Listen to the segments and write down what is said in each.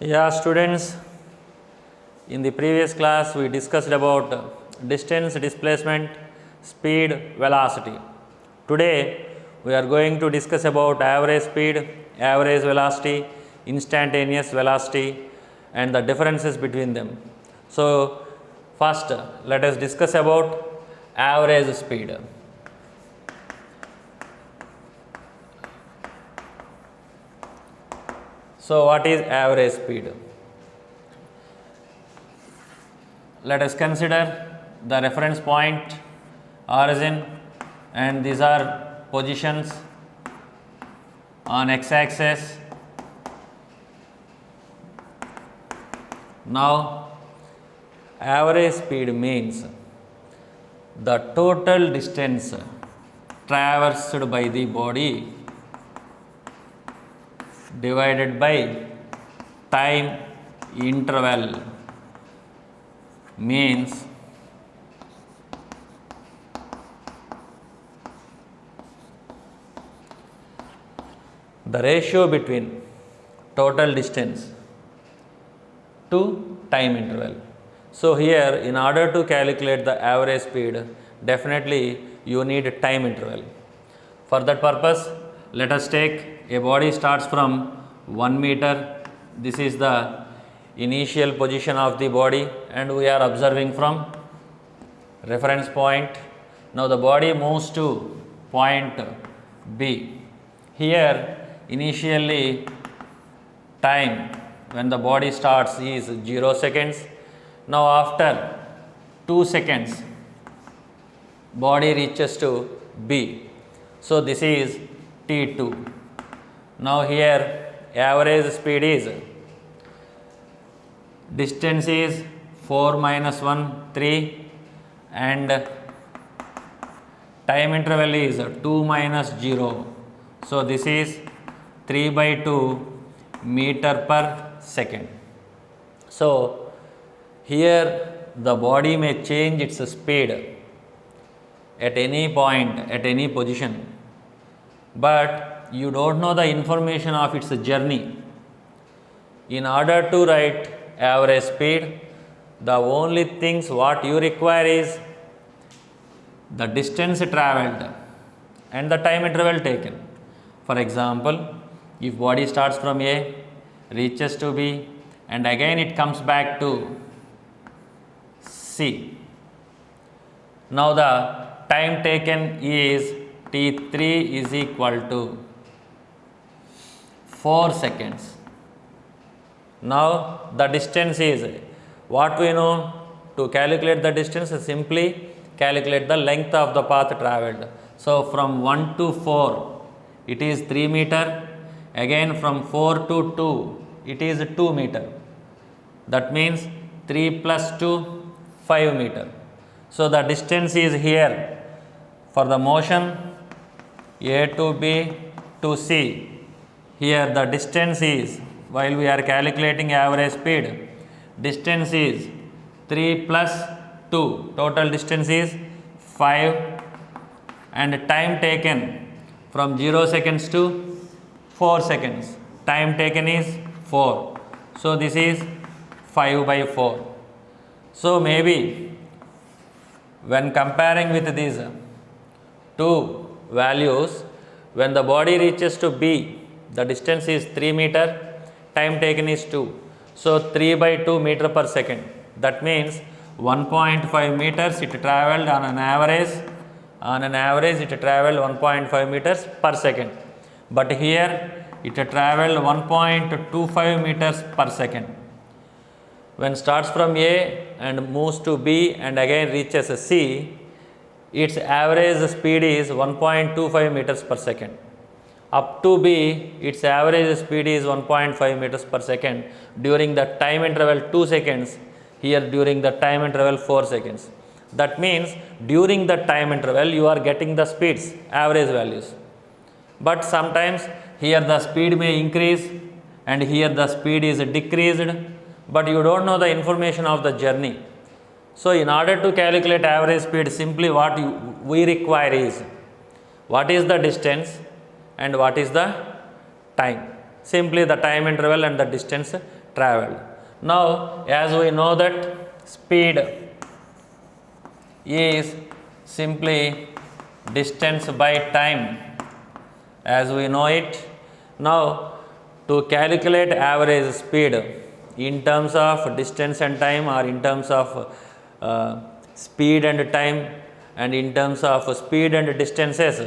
Yeah, students, in the previous class we discussed about distance, displacement, speed, velocity. Today we are going to discuss about average speed, average velocity, instantaneous velocity and the differences between them. So, first let us discuss about average speed. So, what is average speed? Let us consider the reference point, origin, and these are positions on x-axis. Now, average speed means the total distance traversed by the body divided by time interval means the ratio between total distance to time interval. So, here in order to calculate the average speed, definitely you need time interval. For that purpose, let us take a body starts from 1 meter. This is the initial position of the body and we are observing from reference point. Now, the body moves to point B. Here initially time when the body starts is 0 seconds. Now, after 2 seconds body reaches to B. So, this is T2. Now, here average speed is distance is 4 minus 1 3 and time interval is 2 minus 0. So, this is 3 by 2 meter per second. So, here the body may change its speed at any point, at any position, but you don't know the information of its journey. In order to write average speed, the only things what you require is the distance travelled and the time interval taken. For example, if body starts from A, reaches to B and again it comes back to C. Now, the time taken is T3 is equal to 4 seconds. Now, the distance is what we know. To calculate the distance, simply calculate the length of the path travelled. So, from 1 to 4 it is 3 meter, again from 4 to 2 it is 2 meter. That means 3 plus 2 5 meter. So, the distance is here for the motion A to B to C. Here the distance is, while we are calculating average speed, distance is 3 plus 2, total distance is 5 and time taken from 0 seconds to 4 seconds, time taken is 4. So, this is 5 by 4. So, maybe when comparing with these two values, when the body reaches to B, the distance is 3 meter, time taken is 2. So, 3 by 2 meter per second. That means 1.5 meters it travelled on an average. On an average, it travelled 1.5 meters per second. But here it travelled 1.25 meters per second. When starts from A and moves to B and again reaches C, its average speed is 1.25 meters per second. Up to B, its average speed is 1.5 meters per second during the time interval 2 seconds, here during the time interval 4 seconds. That means during the time interval you are getting the speeds, average values. But sometimes here the speed may increase and here the speed is decreased, but you don't know the information of the journey. So, in order to calculate average speed, simply what we require is what is the distance and what is the time. Simply the time interval and the distance traveled. Now, as we know that speed is simply distance by time, as we know it. Now, to calculate average speed in terms of distance and time, or in terms of speed and time, and in terms of speed and distances,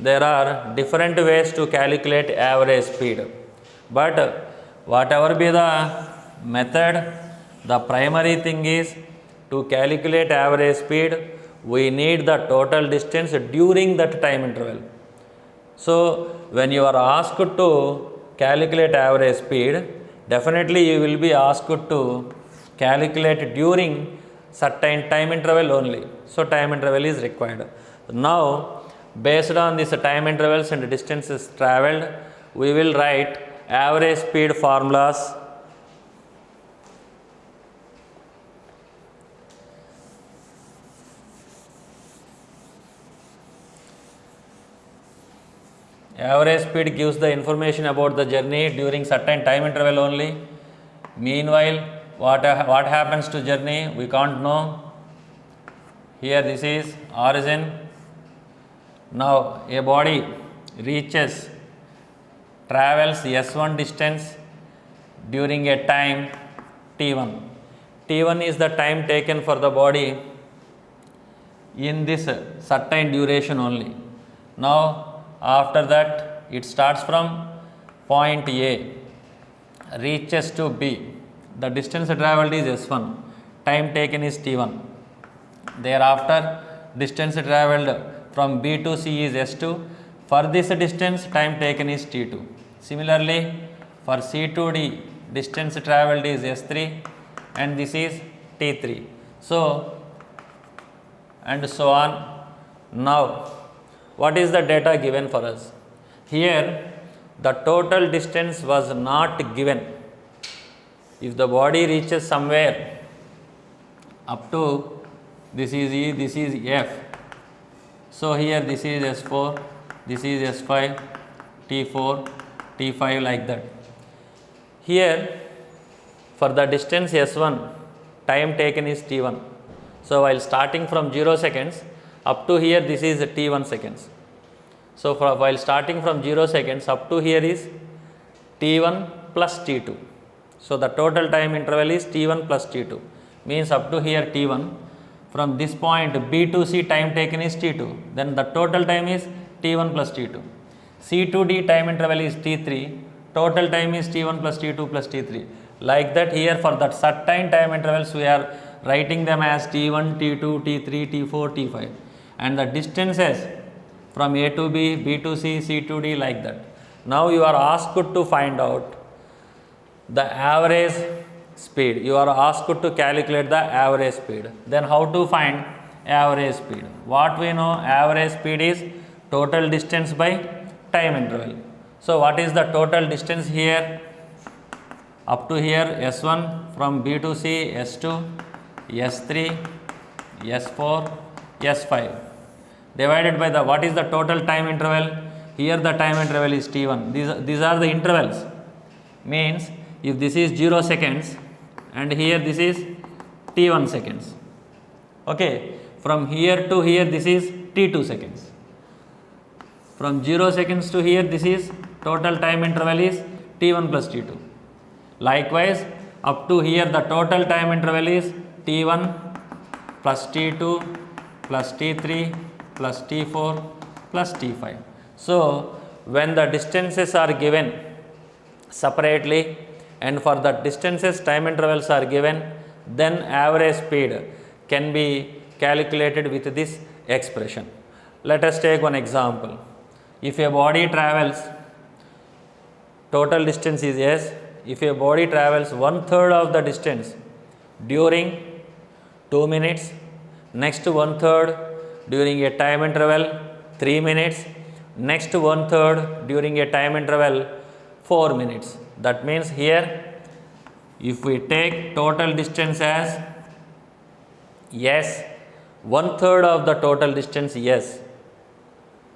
there are different ways to calculate average speed. But whatever be the method, the primary thing is to calculate average speed, we need the total distance during that time interval. So, when you are asked to calculate average speed, definitely you will be asked to calculate during certain time interval only. So, time interval is required. Now, based on this time intervals and distances travelled, we will write average speed formulas. Average speed gives the information about the journey during certain time interval only. Meanwhile, what happens to journey, we can't know. Here this is origin. Now a body travels S1 distance during a time T1. T1 is the time taken for the body in this certain duration only. Now, after that, it starts from point A, reaches to B. The distance travelled is S1, time taken is T1. Thereafter, distance travelled from B to C is S2. For this distance, time taken is T2. Similarly, for C to D, distance travelled is S3 and this is T3. So, and so on. Now, what is the data given for us? Here, the total distance was not given. If the body reaches somewhere up to, this is E, this is F. So, here this is S4, this is S5, T4, T5 like that. Here, for the distance S1, time taken is T1. So, while starting from 0 seconds, up to here this is T1 seconds. So, while starting from 0 seconds up to here is T1 plus T2. So, the total time interval is T1 plus T2, means up to here T1. From this point B to C time taken is T2, then the total time is T1 plus T2. C to D time interval is T3, total time is T1 plus T2 plus T3. Like that, here for that certain time intervals we are writing them as T1, T2, T3, T4, T5. And the distances from A to B, B to C, C to D like that. Now you are asked to find out the average speed. You are asked to calculate the average speed. Then how to find average speed? What we know, average speed is total distance by time interval. So what is the total distance here? Up to here S1, from B to C S2, S3, S4, S5. Divided by the, what is the total time interval? Here the time interval is T1. These are the intervals. Means if this is 0 seconds and here this is T1 seconds. Okay. From here to here this is T2 seconds. From 0 seconds to here this is total time interval is T1 plus T2. Likewise, up to here the total time interval is T1 plus T2 plus T3 plus T4 plus T5. So, when the distances are given separately and for the distances time intervals are given, then average speed can be calculated with this expression. Let us take one example. If a body travels, total distance is S. If a body travels 1/3 of the distance during 2 minutes, next 1/3 during a time interval 3 minutes, next 1/3 during a time interval 4 minutes. That means here, if we take total distance as S, 1/3 of the total distance S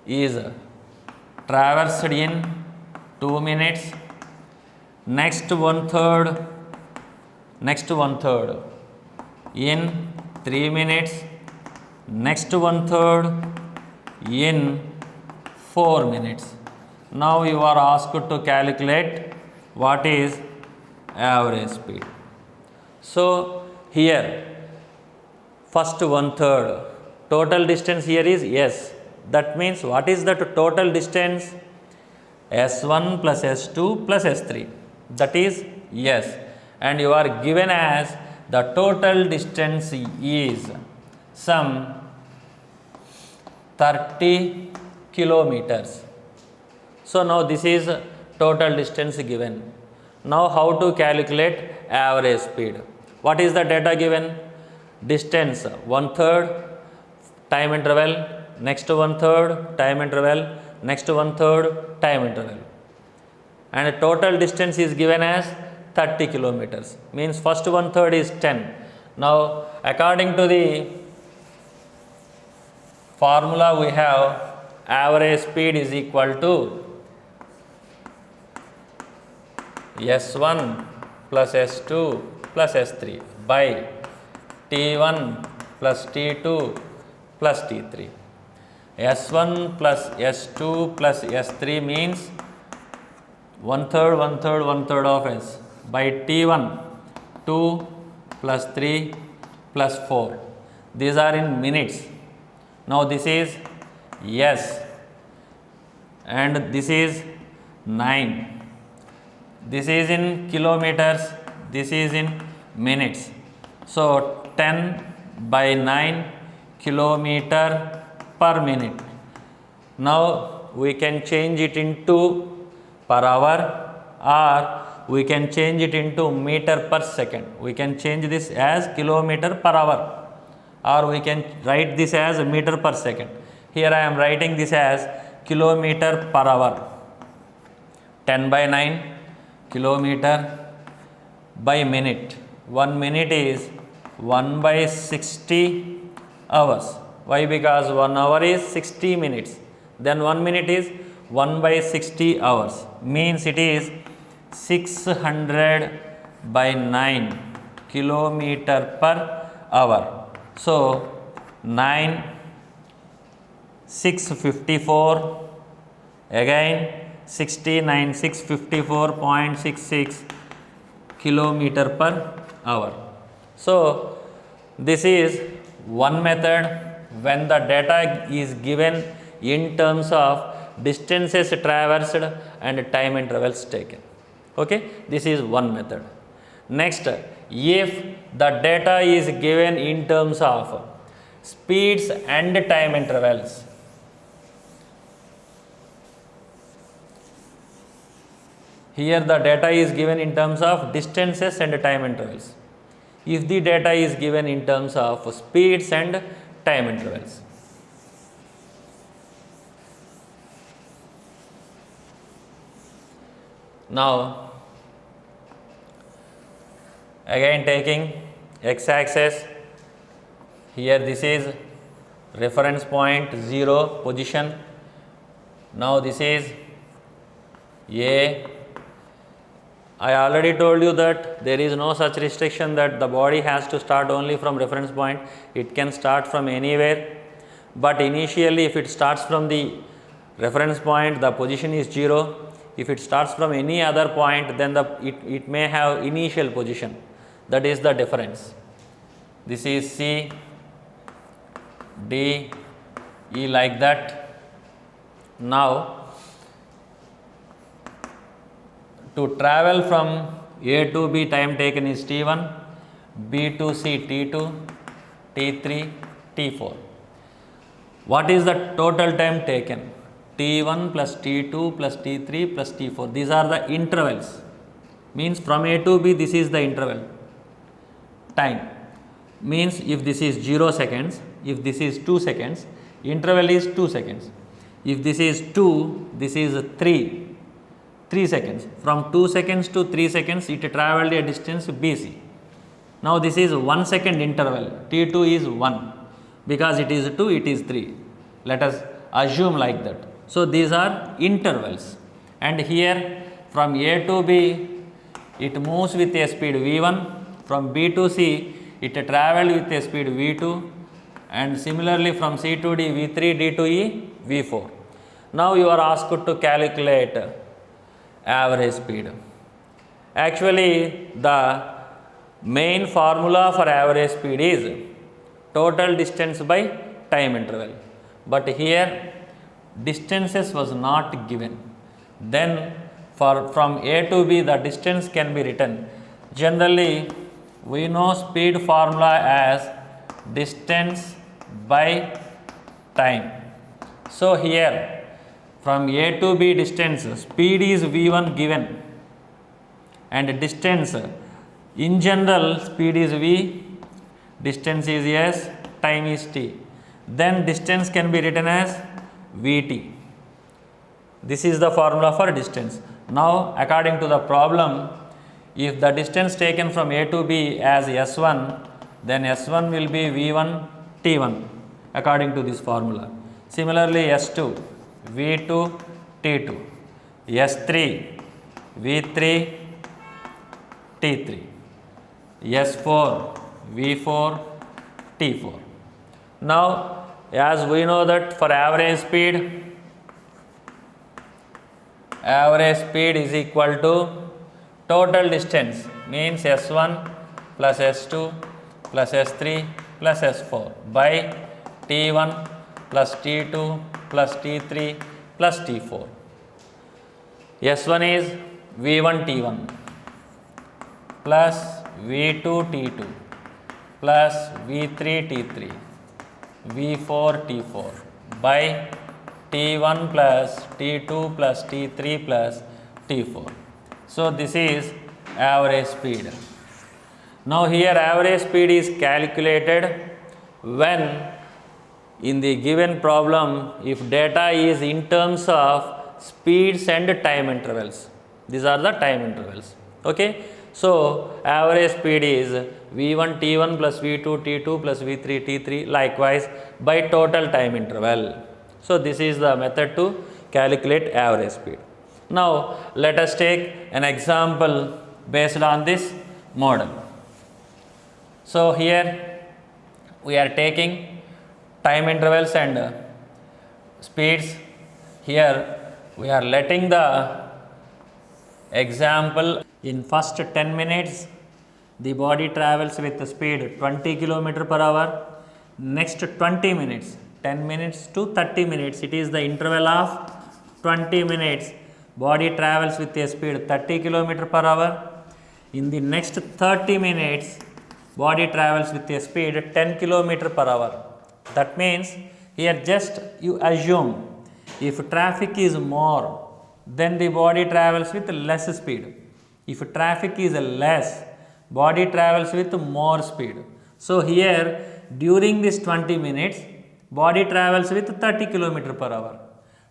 is traversed in 2 minutes, next 1/3 next one third in 3 minutes, next one third in 4 minutes. Now you are asked to calculate what is average speed. So here first one third, total distance here is S. That means what is the total distance? S1 plus S2 plus S3, that is S, and you are given as the total distance is some 30 kilometers. So now this is total distance given. Now how to calculate average speed? What is the data given? Distance one third, time interval, next one third, time interval, next one third, time interval, and total distance is given as 30 kilometers, means first one third is 10. Now according to the formula we have average speed is equal to S1 plus S2 plus S3 by T1 plus T2 plus T3. S1 plus S2 plus S3 means one third of S by T1 2 plus 3 plus 4. These are in minutes. Now this is S and this is 9. This is in kilometers, this is in minutes. So 10 by 9 kilometer per minute. Now we can change it into per hour, or we can change it into meter per second. We can change this as kilometer per hour, or we can write this as meter per second. Here I am writing this as kilometer per hour. 10 by 9 kilometer by minute. 1 minute is 1 by 60 hours. Why? Because 1 hour is 60 minutes. Then 1 minute is 1 by 60 hours. Means it is 600 by 9 kilometer per hour. So 9, 654, again 69, 654.66 kilometer per hour. So this is one method when the data is given in terms of distances traversed and time intervals taken. Okay, this is one method. Next, if the data is given in terms of speeds and time intervals, here the data is given in terms of distances and time intervals. If the data is given in terms of speeds and time intervals, now again taking x-axis, here this is reference point 0 position. Now this is A. I already told you that there is no such restriction that the body has to start only from reference point. It can start from anywhere, but initially if it starts from the reference point, the position is 0. If it starts from any other point, then it may have initial position. That is the difference. This is C, D, E, like that. Now to travel from A to B, time taken is T1, B to C T2, T3, T4. What is the total time taken? T1 plus T2 plus T3 plus T4. These are the intervals. Means from A to B, this is the interval time. Means if this is 0 seconds, if this is 2 seconds, interval is 2 seconds. If this is 2, this is 3 seconds. From 2 seconds to 3 seconds, it travelled a distance BC. Now this is 1 second interval. T2 is 1. Because it is 2, it is 3. Let us assume like that. So these are intervals. And here from A to B, it moves with a speed V1 From B to C, it traveled with a speed V2, and similarly from C to D, V3, D to E, V4. Now you are asked to calculate average speed. Actually, the main formula for average speed is total distance by time interval. But here distances was not given. Then from A to B, the distance can be written. Generally, we know speed formula as distance by time. So here from A to B distance, speed is V1 given, and distance in general speed is V, distance is S, time is T. Then distance can be written as Vt. This is the formula for distance. Now according to the problem, if the distance taken from A to B as S1, then S1 will be V1 T1 according to this formula. Similarly S2 V2 T2, S3 V3 T3, S4 V4 T4. Now as we know that for average speed is equal to total distance, means S1 plus S2 plus S3 plus S4 by T1 plus T2 plus T3 plus T4. S1 is V1 T1 plus V2 T2 plus V3 T3 V4 T4 by T1 plus T2 plus T3 plus T4. So this is average speed. Now here average speed is calculated when in the given problem if data is in terms of speeds and time intervals. These are the time intervals. Okay. So average speed is V1 T1 plus V2 T2 plus V3 T3 likewise by total time interval. So this is the method to calculate average speed. Now let us take an example based on this model. So here we are taking time intervals and speeds. Here we are letting the example in first 10 minutes the body travels with the speed 20 km per hour. Next 20 minutes, 10 minutes to 30 minutes, it is the interval of 20 minutes, body travels with a speed 30 km per hour. In the next 30 minutes, body travels with a speed 10 km per hour. That means here just you assume if traffic is more, then the body travels with less speed. If traffic is less, body travels with more speed. So here during this 20 minutes, body travels with 30 km per hour.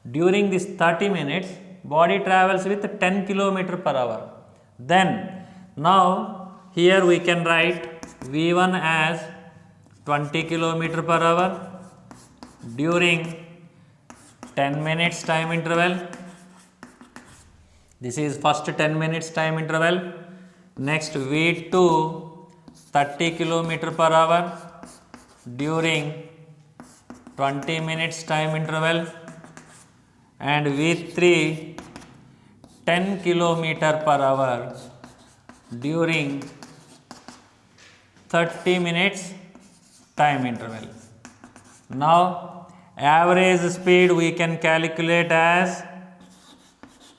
During this 30 minutes, body travels with 10 km per hour. Then now here we can write V1 as 20 km per hour during 10 minutes time interval. This is first 10 minutes time interval. Next V2 30 km per hour during 20 minutes time interval, and V3 10 km per hour during 30 minutes time interval. Now average speed we can calculate as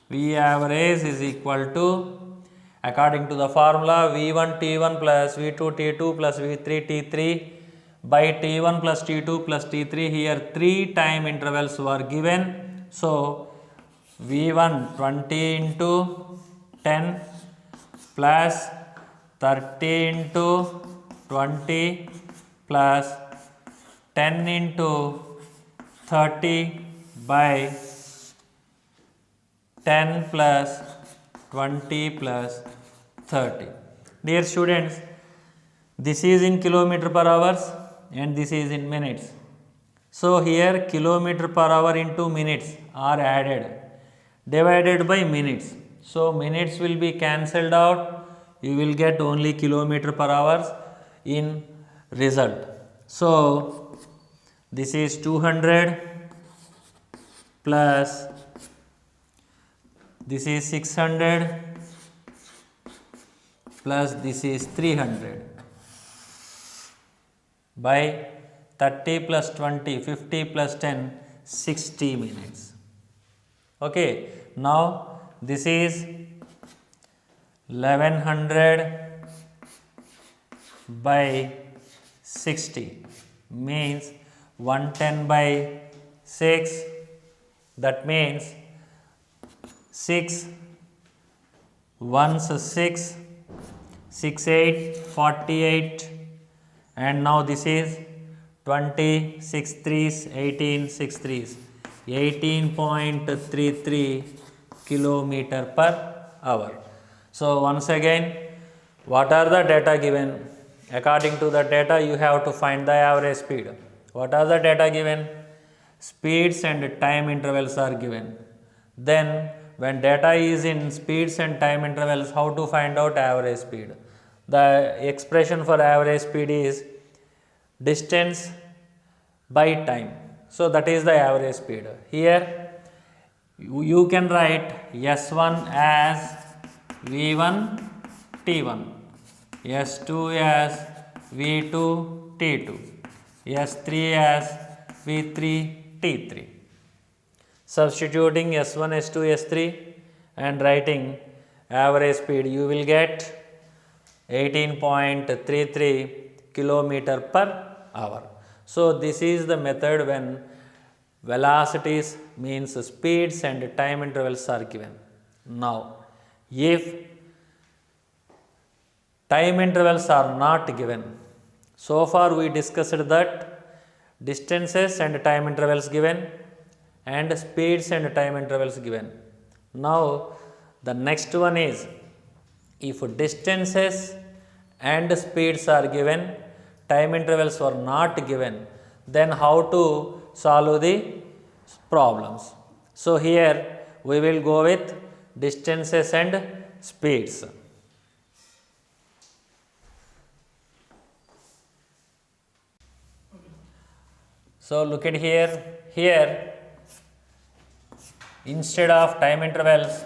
V average is equal to, according to the formula, V1 T1 plus V2 T2 plus V3 T3 by T1 plus T2 plus T3. Here 3 time intervals were given. So V1 20 into 10 plus 30 into 20 plus 10 into 30 by 10 plus 20 plus 30. Dear students, this is in kilometer per hours and this is in minutes. So here kilometer per hour into minutes are added, divided by minutes. So minutes will be cancelled out, you will get only kilometer per hour in result. So this is 200 plus this is 600 plus this is 300 by 30 plus 20, 50 plus 10, 60 minutes. Okay, now this is 1100 by 60 means 110 by 6, that means 6 ones 6, 6 8 48, and now this is 20, 6 3s 18, 6 3s 18.33 kilometer per hour. So once again, what are the data given? According to the data, you have to find the average speed. What are the data given? Speeds and time intervals are given. Then when data is in speeds and time intervals, how to find out average speed? The expression for average speed is distance by time. So that is the average speed. Here you can write S1 as V1 T1, S2 as V2 T2, S3 as V3 T3. Substituting S1, S2, S3 and writing average speed, you will get 18.33 kilometer per hour. So this is the method when velocities means speeds and time intervals are given. Now, if time intervals are not given, so far we discussed that distances and time intervals given and speeds and time intervals given. Now, the next one is, if distances and speeds are given, time intervals were not given, then how to solve the problems. So here we will go with distances and speeds. So look at here instead of time intervals,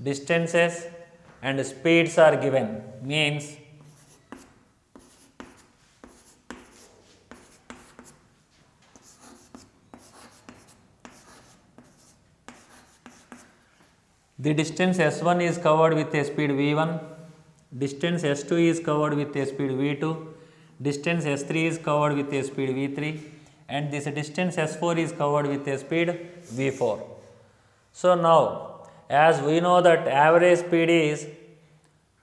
distances and speeds are given, means the distance S1 is covered with a speed V1, distance S2 is covered with a speed V2, distance S3 is covered with a speed V3, and this distance S4 is covered with a speed V4. So now, as we know that average speed is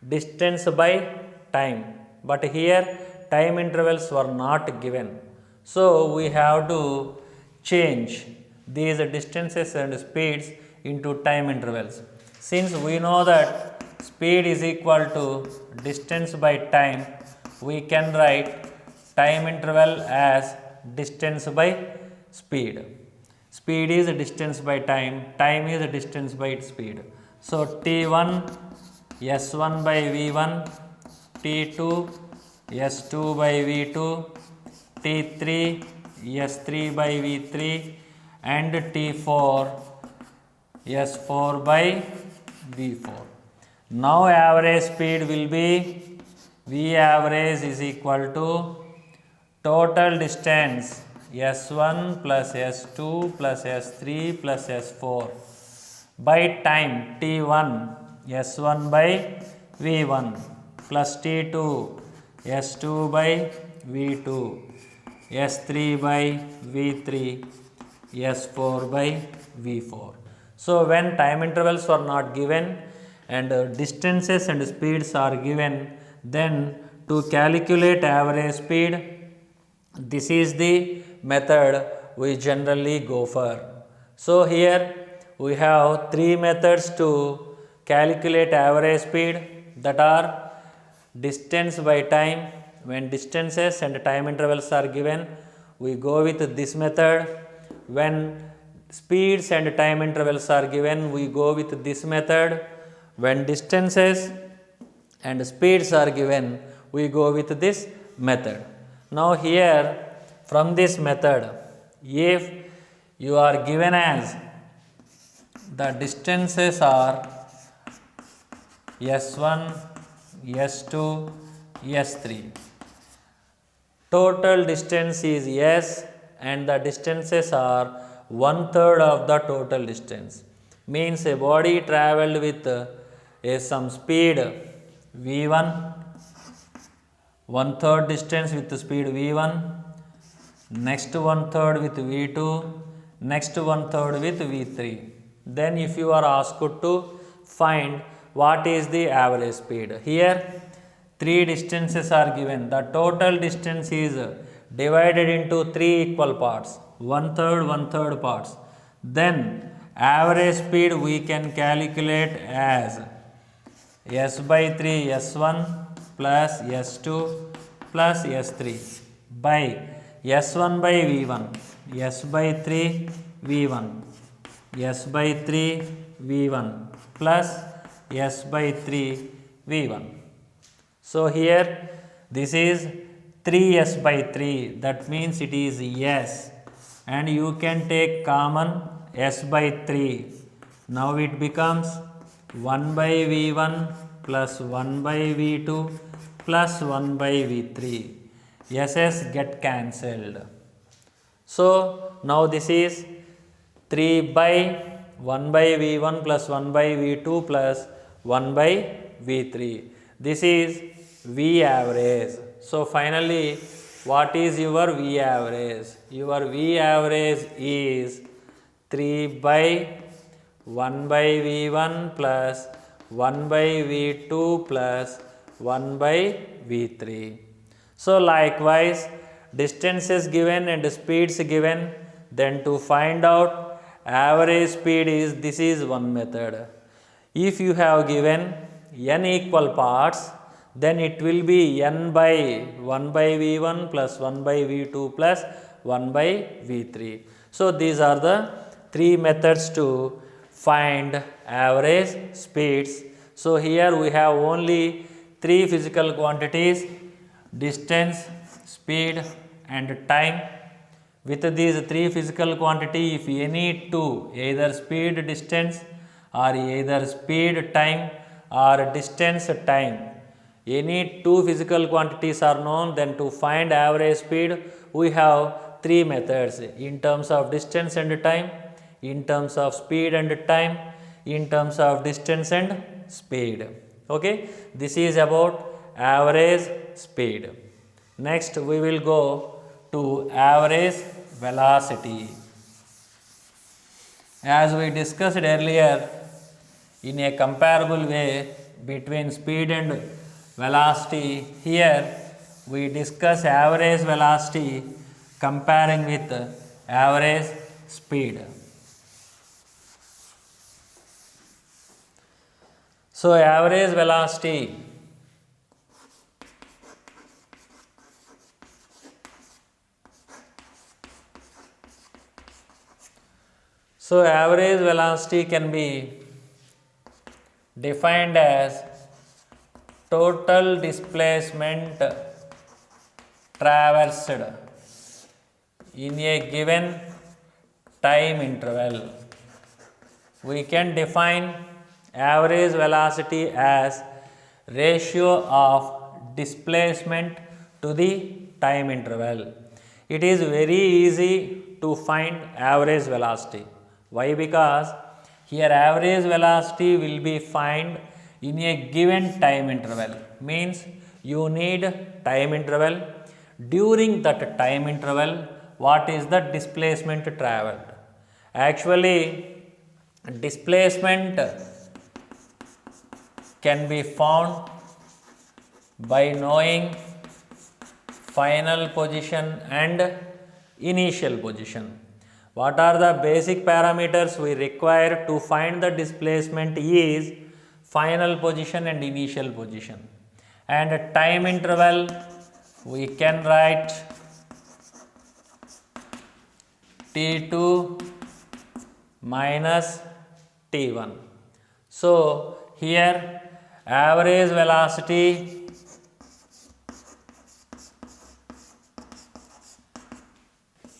distance by time, but here time intervals were not given. So we have to change these distances and speeds into time intervals. Since we know that speed is equal to distance by time, we can write time interval as distance by speed. Speed is distance by time, time is distance by speed. So T1 S1 by V1, T2 S2 by V2, T3 S3 by V3, and T4 S4 by V4. Now average speed will be V average is equal to total distance S1 plus S2 plus S3 plus S4 by time T1 S1 by V1 plus T2 S2 by V2, S3 by V3, S4 by V4. So when time intervals are not given and distances and speeds are given, then to calculate average speed, this is the method we generally go for. So here we have three methods to calculate average speed, that are distance by time. When distances and time intervals are given, we go with this method. When speeds and time intervals are given, we go with this method. When distances and speeds are given, we go with this method. Now here from this method, if you are given as the distances are S1, S2, S3, total distance is S and the distances are 1/3 of the total distance. Means a body travelled with some speed V1, 1/3 distance with speed V1, next 1/3 with V2, next 1/3 with V3. Then if you are asked to find what is the average speed, here three distances are given. The total distance is divided into three equal parts, 1/3, 1/3 parts. Then average speed we can calculate as S by 3 S1 plus S2 plus S3 by S1 by V1, S by 3 V1, S by 3 V1 plus S by 3 V1. So here this is 3S by 3, that means it is S, and you can take common S by 3. Now it becomes 1 by V1 plus 1 by V2 plus 1 by V3. SS get cancelled. So now this is 3 by 1 by V1 plus 1 by V2 plus 1 by V3. This is V average. So finally, what is your V average? Your V average is 3 by 1 by V1 plus 1 by V2 plus 1 by V3. So likewise, distances given and speeds given, then to find out average speed is, this is one method. If you have given n equal parts, then it will be n by 1 by V1 plus 1 by V2 plus 1 by V3. So these are the three methods to find average speeds. So here we have only three physical quantities: distance, speed and time. With these three physical quantity, if any two, either speed distance or either speed time or distance time, any two physical quantities are known, then to find average speed we have three methods: in terms of distance and time, in terms of speed and time, in terms of distance and speed. Okay, this is about average speed. Next we will go to average velocity. As we discussed earlier, in a comparable way between speed and velocity, here we discuss average velocity comparing with average speed. So average velocity can be defined as total displacement traversed in a given time interval. We can define average velocity as ratio of displacement to the time interval. It is very easy to find average velocity. Why? Because here average velocity will be found in a given time interval. Means you need time interval. During that time interval, what is the displacement travelled? Actually, displacement can be found by knowing final position and initial position. What are the basic parameters we require to find the displacement is final position and initial position. And time interval we can write T2 minus T1. So here average velocity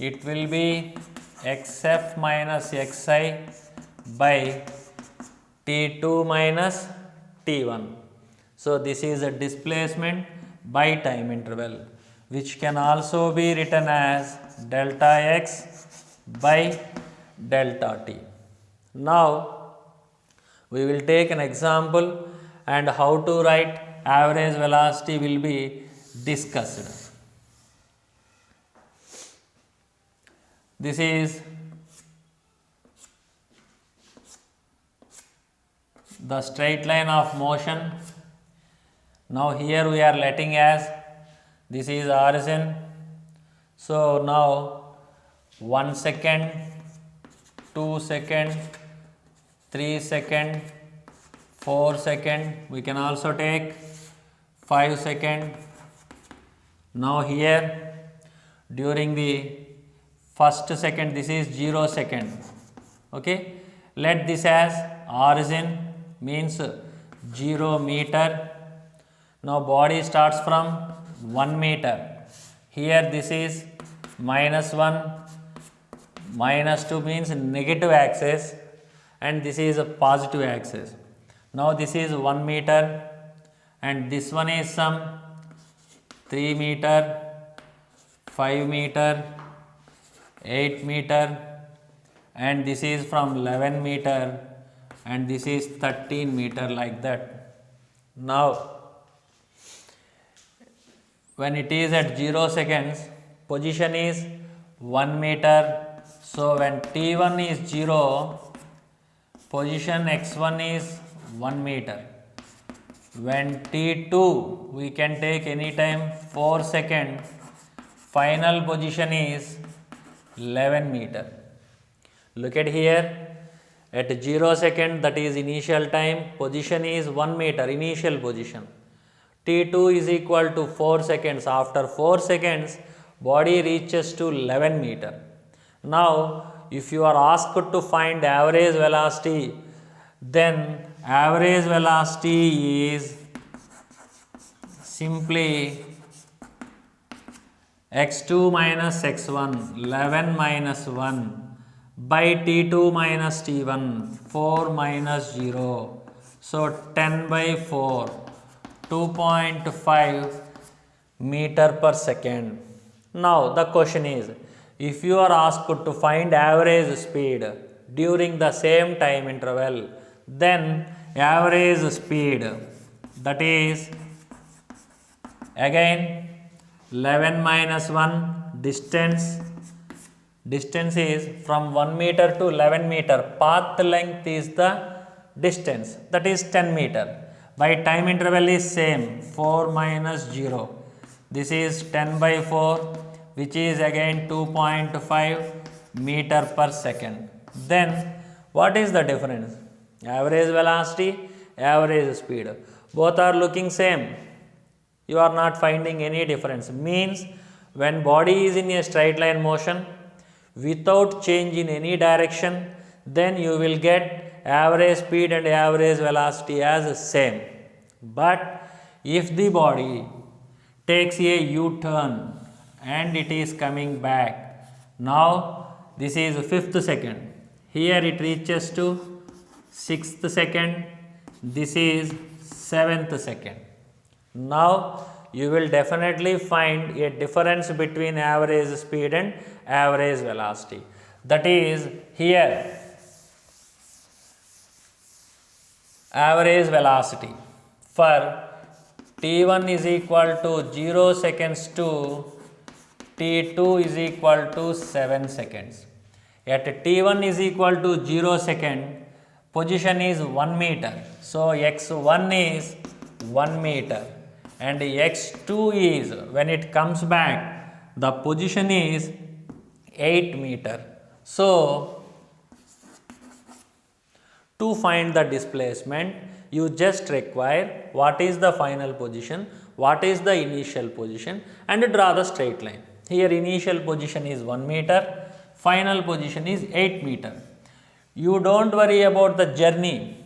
it will be xf minus xi by t2 minus t1. So this is a displacement by time interval, which can also be written as delta x by delta t. Now we will take an example and how to write average velocity will be discussed. This is the straight line of motion. Now here we are letting as this is origin. So now 1 second, 2 second, 3 second, 4 second, we can also take 5 second. Now here during the first second, this is 0 second. Okay, let this as origin means 0 meter. Now body starts from 1 meter. Here this is -1, -2 means negative axis, and this is a positive axis. Now this is 1 meter, and this one is some 3 meter, 5 meter, 8 meter, and this is from 11 meter, and this is 13 meter, like that. Now when it is at 0 seconds, position is 1 meter. So when t1 is 0, position x1 is 1 meter. When t2, we can take any time 4 second, final position is 11 meter. Look at here, at 0 second, that is initial time, position is 1 meter, initial position. t2 is equal to 4 seconds. After 4 seconds, body reaches to 11 meter. Now if you are asked to find average velocity, then average velocity is simply x2 minus x1, 11 minus 1 by t2 minus t1, 4 minus 0. So 10 by 4, 2.5 meter per second. Now the question is, if you are asked to find average speed during the same time interval, then average speed, that is again 11 minus 1, distance is from 1 meter to 11 meter, path length is the distance, that is 10 meter. By time interval is same, 4 minus 0, this is 10 by 4, which is again 2.5 meter per second. Then what is the difference? Average velocity, average speed, both are looking same. You are not finding any difference. Means when body is in a straight line motion without change in any direction, then you will get average speed and average velocity as same. But if the body takes a U-turn and it is coming back, now this is 5th second, here it reaches to 6th second, this is 7th second. Now you will definitely find a difference between average speed and average velocity. That is, here average velocity for t1 is equal to 0 seconds to t2 is equal to 7 seconds. At t1 is equal to 0 second, position is 1 meter. So x1 is 1 meter, and x2 is, when it comes back, the position is 8 meter. So to find the displacement, you just require what is the final position, what is the initial position, and draw the straight line. Here initial position is 1 meter, final position is 8 meter. You don't worry about the journey.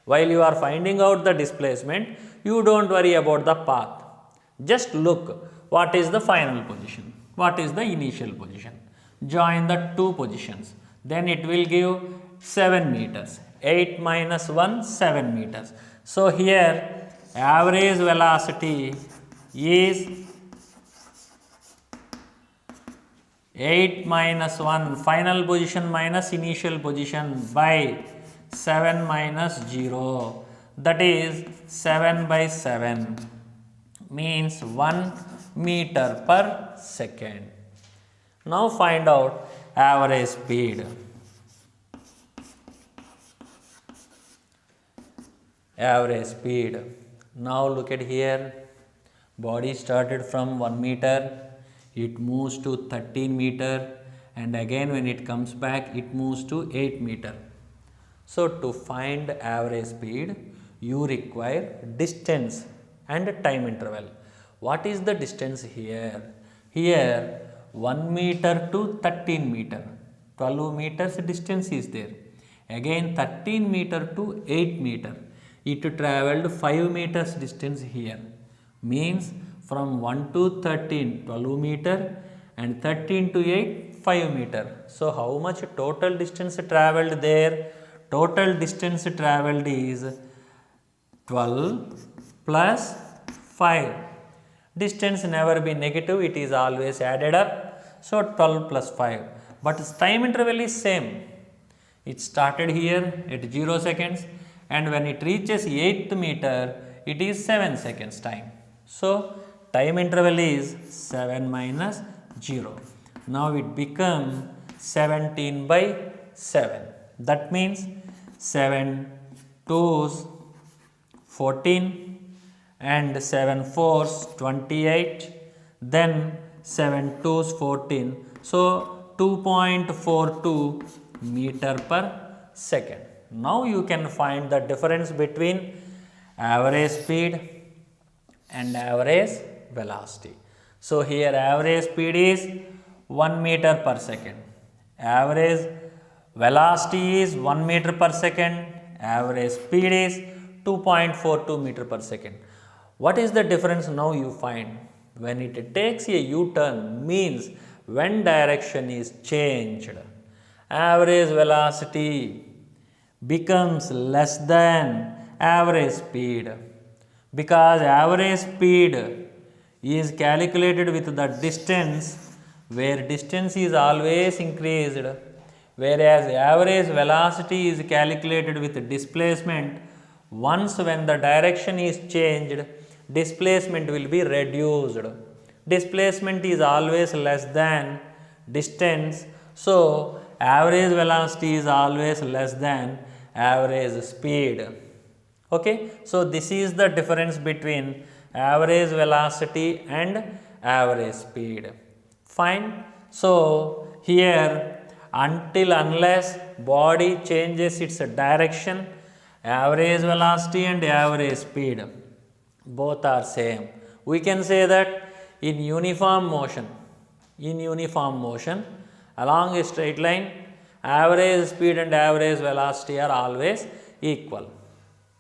While you are finding out the displacement, you don't worry about the path. Just look what is the final position, what is the initial position. Join the two positions. Then it will give 7 meters. 8 minus 1, 7 meters. So here average velocity is 8 minus 1, final position minus initial position, by 7 minus 0, that is 7 by 7, means 1 meter per second. Now find out average speed. Average speed. Now look at here. Body started from 1 meter. It moves to 13 meter, and again when it comes back it moves to 8 meter. So to find average speed, you require distance and time interval. What is the distance here? Here 1 meter to 13 meter, 12 meters distance is there. Again 13 meter to 8 meter, it traveled 5 meters distance here. Means from 1 to 13, 12 meter, and 13 to 8, 5 meter. So how much total distance traveled there? Total distance traveled is 12 plus 5. Distance never be negative, it is always added up. So 12 plus 5. But time interval is same. It started here at 0 seconds, and when it reaches 8th meter, it is 7 seconds time. So time interval is 7 minus 0. Now it becomes 17 by 7. That means 7 2's 14 and 7 4's 28, then 7 2's 14. So 2.42 meter per second. Now you can find the difference between average speed and average velocity. So here average speed is 1 meter per second. Average velocity is 1 meter per second. Average speed is 2.42 meter per second. What is the difference now you find? When it takes a U-turn means when direction is changed, average velocity becomes less than average speed, because average speed is calculated with the distance, where distance is always increased, whereas average velocity is calculated with displacement. Once when the direction is changed, displacement will be reduced. Displacement is always less than distance, so average velocity is always less than average speed. Okay, so this is the difference between average velocity and average speed. Fine. So here, until unless body changes its direction, average velocity and average speed both are same. We can say that in uniform motion along a straight line, average speed and average velocity are always equal.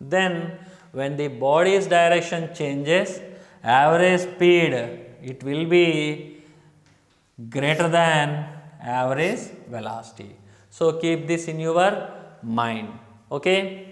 Then when the body's direction changes, average speed, it will be greater than average velocity. So keep this in your mind. Okay.